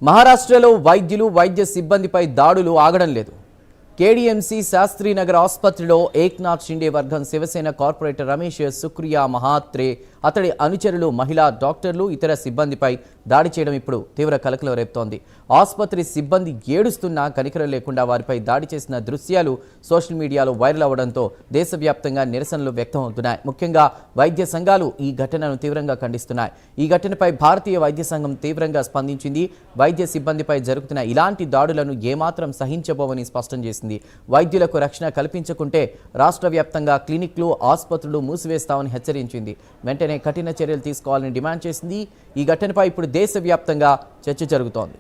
మహారాష్ట్రలో వైద్యులు వైద్య సిబ్బందిపై దాడులు ఆగడం లేదు. కేడీఎంసీ శాస్త్రీనగర్ ఆసుపత్రిలో ఏక్నాథ్ షిండే వర్గం శివసేన కార్పొరేటర్ రమేష్ సుక్రియా మహాత్రే, అతడి అనుచరులు, మహిళా డాక్టర్లు, ఇతర సిబ్బందిపై దాడి చేయడం ఇప్పుడు తీవ్ర కలకలం రేపుతోంది. ఆసుపత్రి సిబ్బంది ఏడుస్తున్నా కనికరం లేకుండా వారిపై దాడి చేసిన దృశ్యాలు సోషల్ మీడియాలో వైరల్ అవడంతో దేశవ్యాప్తంగా నిరసనలు వ్యక్తమవుతున్నాయి. ముఖ్యంగా వైద్య సంఘాలు ఈ ఘటనను తీవ్రంగా ఖండిస్తున్నాయి. ఈ ఘటనపై భారతీయ వైద్య సంఘం తీవ్రంగా స్పందించింది. వైద్య సిబ్బందిపై జరుగుతున్న ఇలాంటి దాడులను ఏమాత్రం సహించబోవని స్పష్టం చేసింది. వైద్యులకు రక్షణ కల్పించకుంటే రాష్ట్ర వ్యాప్తంగా క్లినిక్లు, ఆసుపత్రులు మూసివేస్తామని హెచ్చరించింది. వెంటనే కఠిన చర్యలు తీసుకోవాలని డిమాండ్ చేసింది. ఈ ఘటనపై ఇప్పుడు దేశవ్యాప్తంగా చర్చ జరుగుతోంది.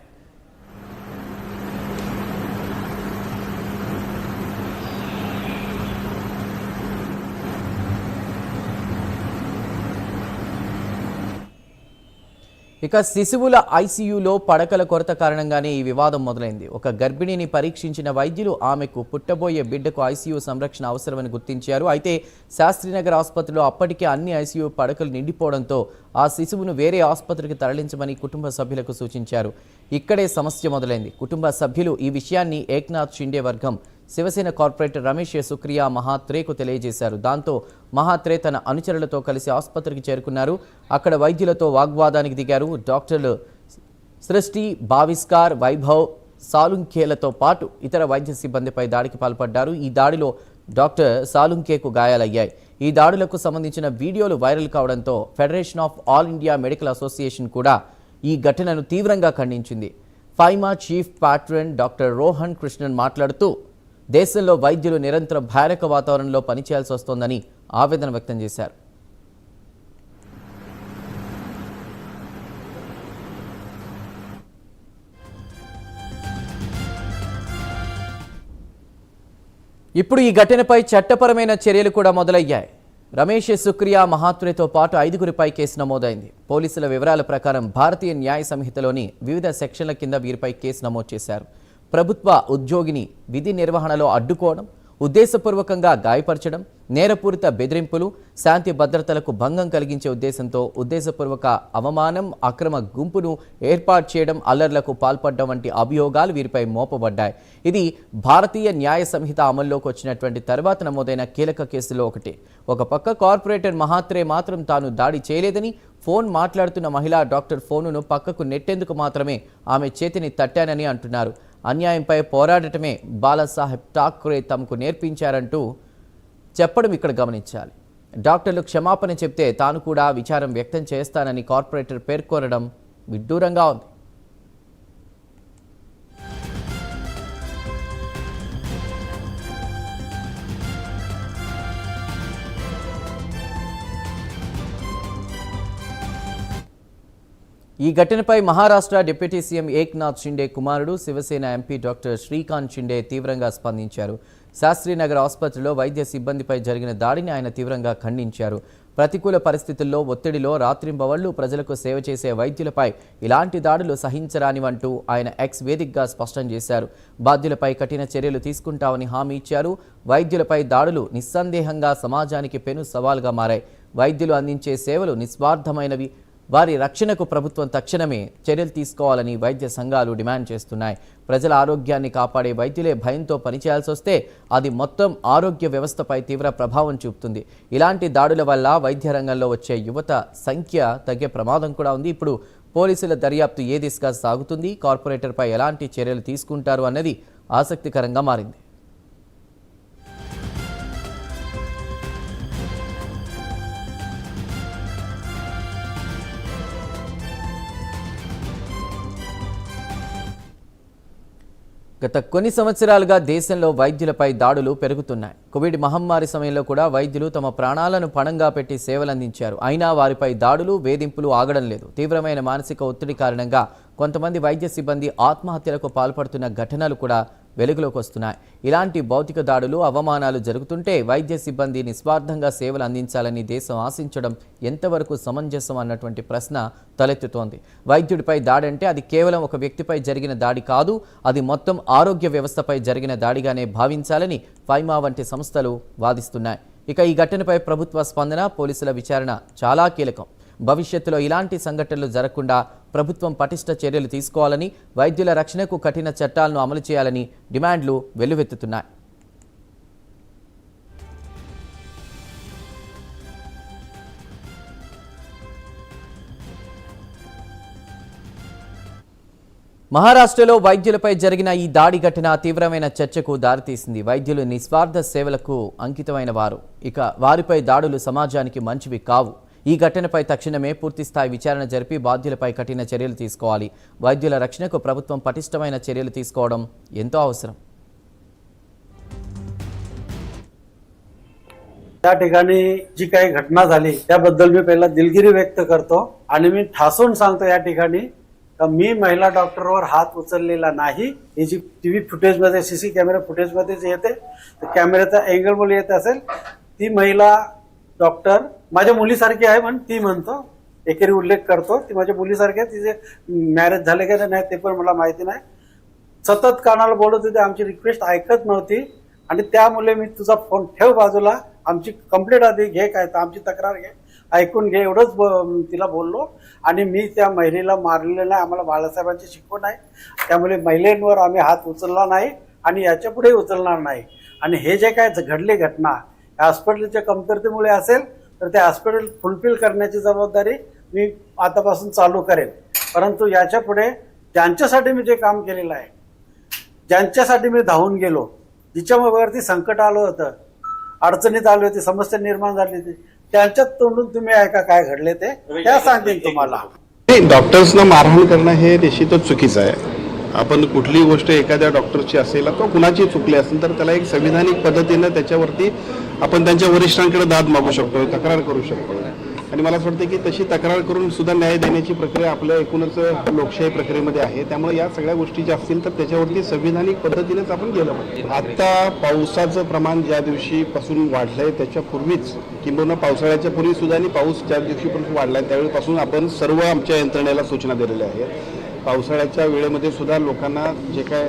ఇక శిశువుల ఐసీయూలో పడకల కొరత కారణంగానే ఈ వివాదం మొదలైంది. ఒక గర్భిణిని పరీక్షించిన వైద్యులు ఆమెకు పుట్టబోయే బిడ్డకు ఐసీయూ సంరక్షణ అవసరమని గుర్తించారు. అయితే శాస్త్రీనగర్ ఆసుపత్రిలో అప్పటికే అన్ని ఐసీయూ పడకలు నిండిపోవడంతో ఆ శిశువును వేరే ఆసుపత్రికి తరలించమని కుటుంబ సభ్యులకు సూచించారు. ఇక్కడే సమస్య మొదలైంది. కుటుంబ సభ్యులు ఈ విషయాన్ని ఏక్నాథ్ షిండే వర్గం శివసేన కార్పొరేటర్ రమేష్ సుక్రియా మహాత్రేకు తెలియజేశారు. దాంతో మహాత్రే తన అనుచరులతో కలిసి ఆసుపత్రికి చేరుకున్నారు. అక్కడ వైద్యులతో వాగ్వాదానికి దిగారు. డాక్టర్లు సృష్టి, భావిస్కార్, వైభవ్, సాలుంకేలతో పాటు ఇతర వైద్య సిబ్బందిపై దాడికి పాల్పడ్డారు. ఈ దాడిలో డాక్టర్ సాలుంకేకు గాయాలయ్యాయి. ఈ దాడులకు సంబంధించిన వీడియోలు వైరల్ కావడంతో federation of all India medical association కూడా ఈ ఘటనను తీవ్రంగా ఖండించింది. FAIMA chief patron doctor Rohan Krishnan మాట్లాడుతూ దేశంలో వైద్యులు నిరంతరం భయానక వాతావరణంలో పనిచేయాల్సి వస్తోందని ఆవేదన వ్యక్తం చేశారు. ఇప్పుడు ఈ ఘటనపై చట్టపరమైన చర్యలు కూడా మొదలయ్యాయి. రమేష్ సుక్రియా మహాత్రేతో పాటు 5గురిపై కేసు నమోదైంది. పోలీసుల వివరాల ప్రకారం భారతీయ న్యాయ సంహితలోని వివిధ సెక్షన్ల కింద వీరిపై కేసు నమోదు చేశారు. ప్రభుత్వ ఉద్యోగిని విధి నిర్వహణలో అడ్డుకోవడం, ఉద్దేశపూర్వకంగా గాయపరచడం, నేరపూరిత బెదిరింపులు, శాంతి భద్రతలకు భంగం కలిగించే ఉద్దేశంతో ఉద్దేశపూర్వక అవమానం, అక్రమ గుంపును ఏర్పాటు చేయడం, అల్లర్లకు పాల్పడడం వంటి అభియోగాలు వీరిపై మోపబడ్డాయి. ఇది భారతీయ న్యాయ సంహిత అమల్లోకి వచ్చినటువంటి తర్వాత నమోదైన కీలక కేసులో ఒకటి. ఒక పక్క కార్పొరేటర్ మహాత్రే మాత్రం తాను దాడి చేయలేదని, ఫోన్ మాట్లాడుతున్న మహిళా డాక్టర్ ఫోనును పక్కకు నెట్టేందుకు మాత్రమే ఆమె చేతిని తట్టానని అంటున్నారు. అన్యాయంపై పోరాడటమే బాలాసాహెబ్ ఠాక్రే తమకు నేర్పించారంటూ చెప్పడం ఇక్కడ గమనించాలి. డాక్టర్లు క్షమాపణ చెప్తే తాను కూడా విచారం వ్యక్తం చేస్తానని కార్పొరేటర్ పేర్కొనడం విడ్డూరంగా ఉంది. ఈ ఘటనపై మహారాష్ట్ర డిప్యూటీ సీఎం ఏక్నాథ్ షిండే కుమారుడు, శివసేన ఎంపీ డాక్టర్ శ్రీకాంత్ షిండే తీవ్రంగా స్పందించారు. శాస్త్రీనగర్ ఆసుపత్రిలో వైద్య సిబ్బందిపై జరిగిన దాడిని ఆయన తీవ్రంగా ఖండించారు. ప్రతికూల పరిస్థితుల్లో, ఒత్తిడిలో రాత్రింబవళ్లు ప్రజలకు సేవ చేసే వైద్యులపై ఇలాంటి దాడులు సహించరానివంటూ ఆయన ఎక్స్ వేదికగా స్పష్టం చేశారు. బాధ్యులపై కఠిన చర్యలు తీసుకుంటామని హామీ ఇచ్చారు. వైద్యులపై దాడులు నిస్సందేహంగా సమాజానికి పెను సవాల్గా మారాయి. వైద్యులు అందించే సేవలు నిస్వార్థమైనవి. వారి రక్షణకు ప్రభుత్వం తక్షణమే చర్యలు తీసుకోవాలని వైద్య సంఘాలు డిమాండ్ చేస్తున్నాయి. ప్రజల ఆరోగ్యాన్ని కాపాడే వైద్యులే భయంతో పనిచేయాల్సి వస్తే అది మొత్తం ఆరోగ్య వ్యవస్థపై తీవ్ర ప్రభావం చూపుతుంది. ఇలాంటి దాడుల వల్ల వైద్య రంగంలో వచ్చే యువత సంఖ్య తగ్గే ప్రమాదం కూడా ఉంది. ఇప్పుడు పోలీసుల దర్యాప్తు ఏ దిశగా సాగుతుంది, కార్పొరేటర్పై ఎలాంటి చర్యలు తీసుకుంటారు అన్నది ఆసక్తికరంగా మారింది. గత కొన్ని సంవత్సరాలుగా దేశంలో వైద్యులపై దాడులు పెరుగుతున్నాయి. కోవిడ్ మహమ్మారి సమయంలో కూడా వైద్యులు తమ ప్రాణాలను పణంగా పెట్టి సేవలందించారు. అయినా వారిపై దాడులు, వేధింపులు ఆగడం లేదు. తీవ్రమైన మానసిక ఒత్తిడి కారణంగా కొంతమంది వైద్య సిబ్బంది ఆత్మహత్యలకు పాల్పడుతున్న ఘటనలు కూడా వెలుగులోకి వస్తున్నాయి. ఇలాంటి భౌతిక దాడులు, అవమానాలు జరుగుతుంటే వైద్య సిబ్బంది నిస్వార్థంగా సేవలు అందించాలని దేశం ఆశించడం ఎంతవరకు సమంజసం అన్నటువంటి ప్రశ్న తలెత్తుతోంది. వైద్యుడిపై దాడి అంటే అది కేవలం ఒక వ్యక్తిపై జరిగిన దాడి కాదు, అది మొత్తం ఆరోగ్య వ్యవస్థపై జరిగిన దాడిగానే భావించాలని ఫైమా వంటి సంస్థలు వాదిస్తున్నాయి. ఇక ఈ ఘటనపై ప్రభుత్వ స్పందన, పోలీసుల విచారణ చాలా కీలకం. భవిష్యత్తులో ఇలాంటి సంఘటనలు జరగకుండా ప్రభుత్వం పటిష్ట చర్యలు తీసుకోవాలని, వైద్యుల రక్షణకు కఠిన చట్టాలను అమలు చేయాలని డిమాండ్లు వెల్లువెత్తుతున్నాయి. మహారాష్ట్రలో వైద్యులపై జరిగిన ఈ దాడి ఘటన తీవ్రమైన చర్చకు దారితీసింది. వైద్యులు నిస్వార్థ సేవలకు అంకితమైన వారు, ఇక వారిపై దాడులు సమాజానికి మంచివి కావు. ఈ ఘటనపై తక్షణమే పూర్తిస్థాయి విచారణ జరిపి బాధ్యులపై కఠిన చర్యలు తీసుకోవాలి. వైద్యుల రక్షణకు ప్రభుత్వం పటిష్టమైన చర్యలు తీసుకోవడం ఎంతో అవసరం. त्या ठिकाणी जी काही घटना झाली त्याबद्दल मी पहिला दिलगिरी व्यक्त करतो आणि मी ठासून सांगतो या ठिकाणी का मी महिला डॉक्टरवर हात उचललेला नाही. ही जी टीव्ही फुटेज मध्ये सीसी कॅमेरा फुटेज मध्ये जे येते कॅमेऱ्याचा अँगल मुळे येत असेल ती महिला डॉक्टर माझ्या मुलीसारखी आहे म्हणून ती म्हणतो, एकेरी उल्लेख करतो ती माझ्या मुलीसारखी आहे. तिचे मॅरेज झाले का नाही ते पण मला माहिती नाही. सतत कानाला बोलत होते, आमची रिक्वेस्ट ऐकत नव्हती आणि त्यामुळे मी तुझा फोन ठेव बाजूला, आमची कंप्लेंट आधी घे, काय तर आमची तक्रार घे, ऐकून घे, एवढंच तिला बोललो. आणि मी त्या महिलेला मारलेलं नाही, आम्हाला बाळासाहेबांची शिकवण आहे, त्यामुळे महिलांवर आम्ही हात उचलला नाही आणि याच्या पुढे उचलणार नाही. आणि हे जे काय घडली घटना हॉस्पिटलच्या कमतरतेमुळे असेल तर ते हॉस्पिटल फुलफिल करण्याची जबाबदारी मी आतापासून चालू करेन. परंतु याच्या पुढे ज्यांच्यासाठी मी जे काम केलेलं आहे, ज्यांच्यासाठी मी धावून गेलो, जिच्यावरती संकट आलं होतं, अडचणीत आली होती, समस्या निर्माण झाली होती, त्यांच्यात तोंडून तुम्ही ऐका काय घडले ते त्या सांगेन तुम्हाला. डॉक्टर्सना मारहाण करणं हे निश्चितच चुकीचं आहे. आपण कुठलीही गोष्ट एखाद्या डॉक्टरची असेल तो कुणाची चुकली असेल तर त्याला एक संविधानिक पद्धतीने त्याच्यावरती आपण त्यांच्या वरिष्ठांकडे दाद मागू शकतो, तक्रार करू शकतो. आणि मला असं वाटतं की तशी तक्रार करून सुद्धा न्याय देण्याची प्रक्रिया आपल्या एकूणच लोकशाही प्रक्रियेमध्ये आहे. त्यामुळे या सगळ्या गोष्टी ज्या असतील तर त्याच्यावरती संविधानिक पद्धतीनेच आपण गेलं पाहिजे. आता पावसाचं प्रमाण ज्या दिवशीपासून वाढलंय त्याच्यापूर्वीच किंबहुना पावसाळ्याच्या पूर्वी सुद्धा आणि पाऊस ज्या दिवशीपासून वाढलाय त्यावेळीपासून आपण सर्व आमच्या यंत्रणेला सूचना दिलेल्या आहेत. पावसाळ्याच्या वेळेमध्ये सुद्धा लोकांना जे काय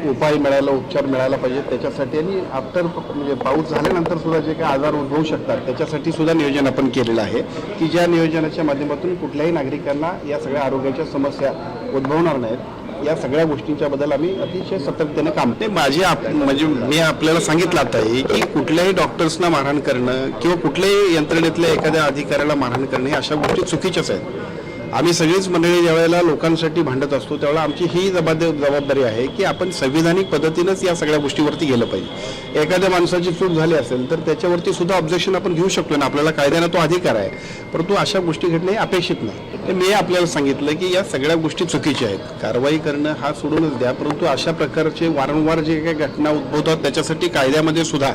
उपाय मिळायला, उपचार मिळायला पाहिजे त्याच्यासाठी आणि आफ्टर म्हणजे पाऊस झाल्यानंतर सुद्धा जे काही आजार उद्भवू शकतात त्याच्यासाठी सुद्धा नियोजन आपण केलेलं आहे की ज्या नियोजनाच्या माध्यमातून कुठल्याही नागरिकांना या सगळ्या आरोग्याच्या समस्या उद्भवणार नाहीत. या सगळ्या गोष्टींच्या बद्दल आम्ही अतिशय सतर्कतेने काम करतो. म्हणजे मी आपल्याला सांगितलं आता की कुठल्याही डॉक्टर्सना मारहाण करणं किंवा कुठल्याही यंत्रणेतल्या एखाद्या अधिकाऱ्याला मारहाण करणे अशा गोष्टी चुकीच्याच आहेत. आम्ही सगळीच मंडळी ज्यावेळेला लोकांसाठी भांडत असतो त्यावेळेला आमची ही जबाबदारी आहे की आपण संविधानिक पद्धतीनेच या सगळ्या गोष्टीवरती गेलं पाहिजे. एखाद्या माणसाची चूक झाली असेल तर त्याच्यावरती सुद्धा ऑब्जेक्शन आपण घेऊ शकतो ना, आपल्याला कायद्याने तो अधिकार आहे. परंतु अशा गोष्टी घडणे अपेक्षित नाही. तर मी आपल्याला सांगितलं की या सगळ्या गोष्टी चुकीच्या आहेत. कारवाई करणं हा सोडूनच द्या, परंतु अशा प्रकारचे वारंवार जे काही घटना उद्भवतात त्याच्यासाठी कायद्यामध्ये सुद्धा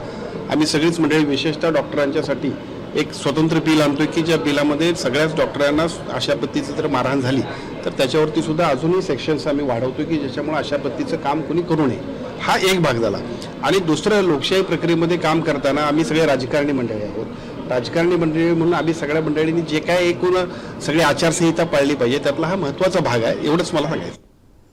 आम्ही सगळीच मंडळी विशेषतः डॉक्टरांच्यासाठी एक स्वतंत्र बिल आणतोय की ज्या बिलामध्ये सगळ्याच डॉक्टरांना अशा पद्धतीची जर मारहाण झाली तर त्याच्यावरती सुद्धा अजूनही सेक्शन्स आम्ही वाढवतोय की ज्याच्यामुळे अशा पद्धतीचं काम कोणी करू नये. हा एक भाग झाला. आणि दुसरं, लोकशाही प्रक्रियेमध्ये काम करताना आम्ही सगळे राजकारणी मंडळी आहोत. राजकारणी मंडळी म्हणून आम्ही सगळ्या मंडळींनी जे काय एकूण सगळी आचारसंहिता पाळली पाहिजे त्यातला हा महत्त्वाचा भाग आहे. एवढंच मला सांगायचं.